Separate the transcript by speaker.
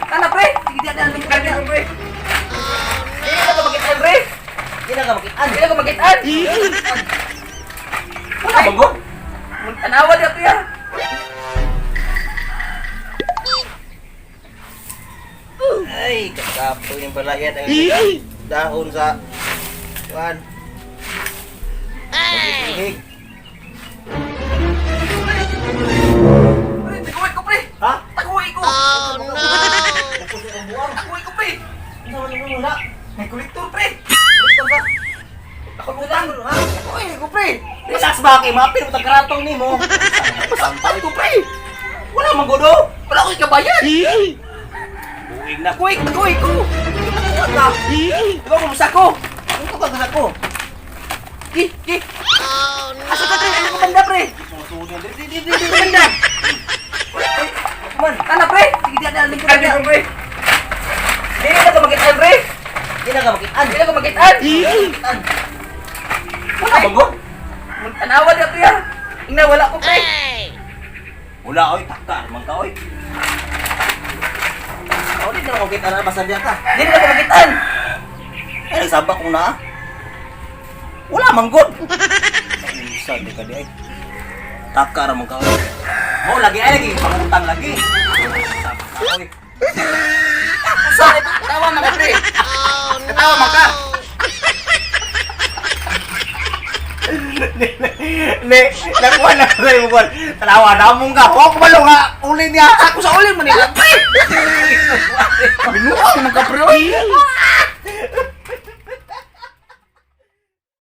Speaker 1: Ano, pre? Sige, di ada pre. Hindi na ka makitaan, pre.
Speaker 2: Hindi na ka makitaan.
Speaker 1: Hindi na ka makitaan.
Speaker 2: Wala bang go?
Speaker 1: Tanawa di ako yan.
Speaker 2: Ay, kakapo yung balayan ang dahon sa kuan. Ay!
Speaker 1: Pre, taguwi ko, pre.
Speaker 2: Ha?
Speaker 1: Taguwi ko.
Speaker 2: Oh no!
Speaker 1: Taguwi ko, pre.
Speaker 2: Ano naman yung wala?
Speaker 1: May kolektor, pre.
Speaker 2: Gusto ka? Ako utang, ha?
Speaker 1: Taguwi ko, pre.
Speaker 2: Masaks ba kay mapin mo tagkaratong ni mo?
Speaker 1: Masampan ko, pre.
Speaker 2: Wala mang godo.
Speaker 1: Wala ko ikabayan.
Speaker 2: Buing na.
Speaker 1: Taguwi ko.
Speaker 2: Kuwan ka. Di ba kumusta ko? Ano ka ba gusto ko?
Speaker 1: Ki. Asa ka, pre? Ano ka banda, pre?
Speaker 2: Susunod. Di.
Speaker 1: Banda.
Speaker 2: Man,
Speaker 1: Ano, pre? Sige, di ada lingkod
Speaker 2: Ano,
Speaker 1: na.
Speaker 2: pre?
Speaker 1: Hindi na ka makitaan, pre.
Speaker 2: Hindi na ka makitaan.
Speaker 1: Hindi na ka makitaan.
Speaker 2: Makitaan. Wala bang go?
Speaker 1: Tanawa di ako yan. Ina, wala ko, pre.
Speaker 2: Wala oy, takar man ka oy. Oh, di na ako kita na basta diyan ka.
Speaker 1: Hindi na ka makitaan.
Speaker 2: Ay, nagsabak ko na. Wala man god. Isa di ka di ay. Takar man ka oy. Oh, lagi ay lagi pangutang lagi. Oy.
Speaker 1: Sorry, tawa mga pre. Tawa mga.
Speaker 2: Ne, nakuha na ko mo kon. Tanawa na mong ka. Wa ko malo nga uli niya.
Speaker 1: Ako sa uling mo nila, pre.
Speaker 2: Binuha man ka pre.